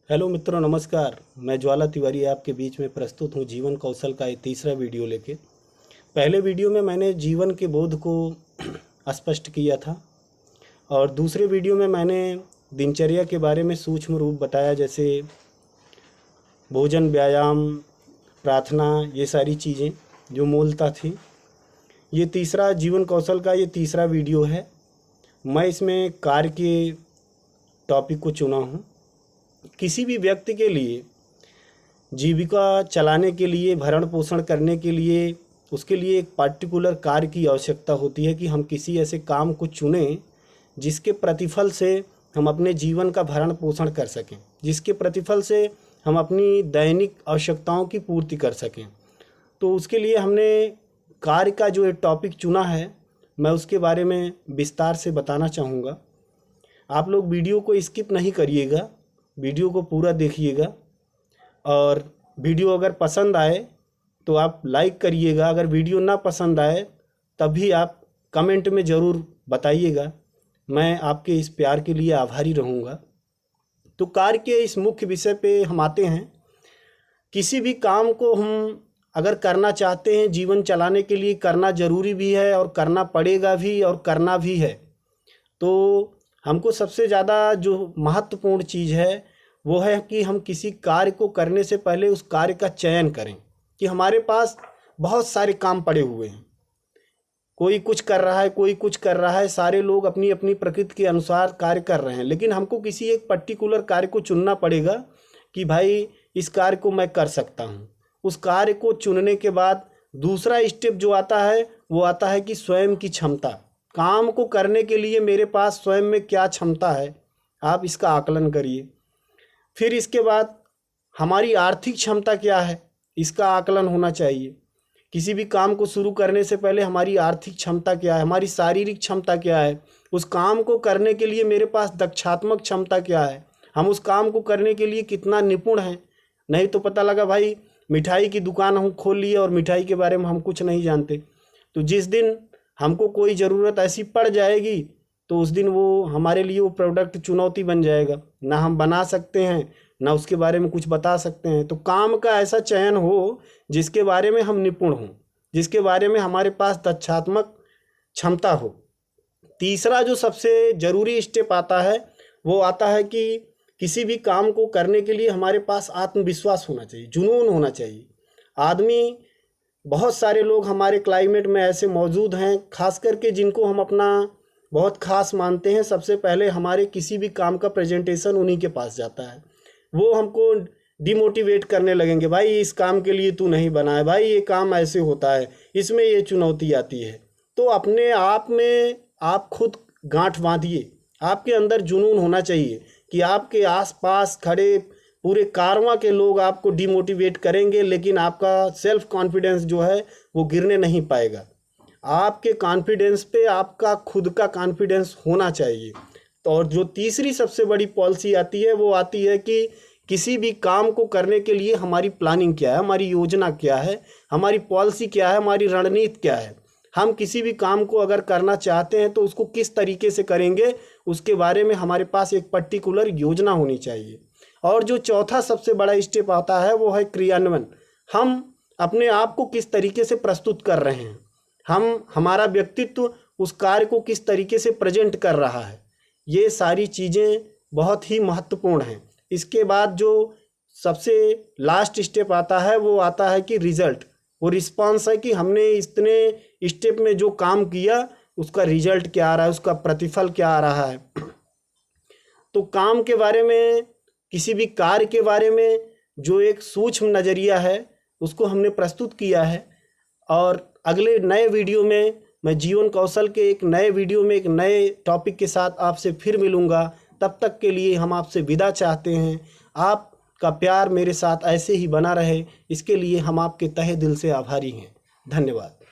Hello मित्रों, नमस्कार। मैं ज्वाला तिवारी आपके बीच में प्रस्तुत हूँ जीवन कौशल का ये तीसरा वीडियो लेके। पहले वीडियो में मैंने जीवन के बोध को स्पष्ट किया था और दूसरे वीडियो में मैंने दिनचर्या के बारे में सूक्ष्म रूप बताया, जैसे भोजन, व्यायाम, प्रार्थना, ये सारी चीज़ें जो मूलतः थी। ये तीसरा जीवन कौशल का ये तीसरा वीडियो है। मैं इसमें कार्य के टॉपिक को चुना हूँ। किसी भी व्यक्ति के लिए जीविका चलाने के लिए, भरण पोषण करने के लिए, उसके लिए एक पार्टिकुलर कार्य की आवश्यकता होती है कि हम किसी ऐसे काम को चुनें जिसके प्रतिफल से हम अपने जीवन का भरण पोषण कर सकें, जिसके प्रतिफल से हम अपनी दैनिक आवश्यकताओं की पूर्ति कर सकें। तो उसके लिए हमने कार्य का जो एक टॉपिक चुना है, मैं उसके बारे में विस्तार से बताना चाहूँगा। आप लोग वीडियो को स्किप नहीं करिएगा, वीडियो को पूरा देखिएगा और वीडियो अगर पसंद आए तो आप लाइक करिएगा। अगर वीडियो ना पसंद आए तब भी आप कमेंट में ज़रूर बताइएगा। मैं आपके इस प्यार के लिए आभारी रहूँगा। तो कार्य के इस मुख्य विषय पे हम आते हैं। किसी भी काम को हम अगर करना चाहते हैं, जीवन चलाने के लिए करना ज़रूरी भी है और करना पड़ेगा भी और करना भी है। तो हमको सबसे ज़्यादा जो महत्वपूर्ण चीज़ है वो है कि हम किसी कार्य को करने से पहले उस कार्य का चयन करें। कि हमारे पास बहुत सारे काम पड़े हुए हैं, कोई कुछ कर रहा है, कोई कुछ कर रहा है, सारे लोग अपनी अपनी प्रकृति के अनुसार कार्य कर रहे हैं, लेकिन हमको किसी एक पर्टिकुलर कार्य को चुनना पड़ेगा कि भाई इस कार्य को मैं कर सकता हूँ। उस कार्य को चुनने के बाद दूसरा स्टेप जो आता है वो आता है कि स्वयं की क्षमता। काम को करने के लिए मेरे पास स्वयं में क्या क्षमता है, आप इसका आकलन करिए। फिर इसके बाद हमारी आर्थिक क्षमता क्या है, इसका आकलन होना चाहिए। किसी भी काम को शुरू करने से पहले हमारी आर्थिक क्षमता क्या है, हमारी शारीरिक क्षमता क्या है, उस काम को करने के लिए मेरे पास दक्षात्मक क्षमता क्या है, हम उस काम को करने के लिए कितना निपुण हैं। नहीं तो पता लगा भाई मिठाई की दुकान हम खोल लिए और मिठाई के बारे में हम कुछ नहीं जानते। तो जिस दिन हमको कोई ज़रूरत ऐसी पड़ जाएगी तो उस दिन वो हमारे लिए वो प्रोडक्ट चुनौती बन जाएगा। ना हम बना सकते हैं, ना उसके बारे में कुछ बता सकते हैं। तो काम का ऐसा चयन हो जिसके बारे में हम निपुण हों, जिसके बारे में हमारे पास तथ्यात्मक क्षमता हो। तीसरा जो सबसे ज़रूरी स्टेप आता है वो आता है कि किसी भी काम को करने के लिए हमारे पास आत्मविश्वास होना चाहिए, जुनून होना चाहिए। आदमी, बहुत सारे लोग हमारे क्लाइमेट में ऐसे मौजूद हैं, खास करके जिनको हम अपना बहुत खास मानते हैं। सबसे पहले हमारे किसी भी काम का प्रेजेंटेशन उन्हीं के पास जाता है। वो हमको डिमोटिवेट करने लगेंगे, भाई इस काम के लिए तू नहीं बना है, भाई ये काम ऐसे होता है, इसमें ये चुनौती आती है। तो अपने आप में आप खुद गांठ बांधिए। आपके अंदर जुनून होना चाहिए कि आपके आसपास खड़े पूरे कारवां के लोग आपको डिमोटिवेट करेंगे, लेकिन आपका सेल्फ कॉन्फिडेंस जो है वो गिरने नहीं पाएगा। आपके कॉन्फिडेंस पे आपका खुद का कॉन्फिडेंस होना चाहिए। तो और जो तीसरी सबसे बड़ी पॉलिसी आती है वो आती है कि किसी भी काम को करने के लिए हमारी प्लानिंग क्या है, हमारी योजना क्या है, हमारी पॉलिसी क्या है, हमारी रणनीति क्या है। हम किसी भी काम को अगर करना चाहते हैं तो उसको किस तरीके से करेंगे, उसके बारे में हमारे पास एक पर्टिकुलर योजना होनी चाहिए। और जो चौथा सबसे बड़ा स्टेप आता है वो है क्रियान्वयन। हम अपने आप को किस तरीके से प्रस्तुत कर रहे हैं, हमारा व्यक्तित्व उस कार्य को किस तरीके से प्रेजेंट कर रहा है। ये सारी चीज़ें बहुत ही महत्वपूर्ण हैं। इसके बाद जो सबसे लास्ट स्टेप आता है वो आता है कि रिजल्ट, वो रिस्पांस है कि हमने इतने स्टेप में जो काम किया उसका रिजल्ट क्या आ रहा है, उसका प्रतिफल क्या आ रहा है। तो काम के बारे में, किसी भी कार्य के बारे में जो एक सूक्ष्म नज़रिया है उसको हमने प्रस्तुत किया है। और अगले नए वीडियो में मैं जीवन कौशल के एक नए वीडियो में एक नए टॉपिक के साथ आपसे फिर मिलूँगा। तब तक के लिए हम आपसे विदा चाहते हैं। आपका प्यार मेरे साथ ऐसे ही बना रहे, इसके लिए हम आपके तहे दिल से आभारी हैं। धन्यवाद।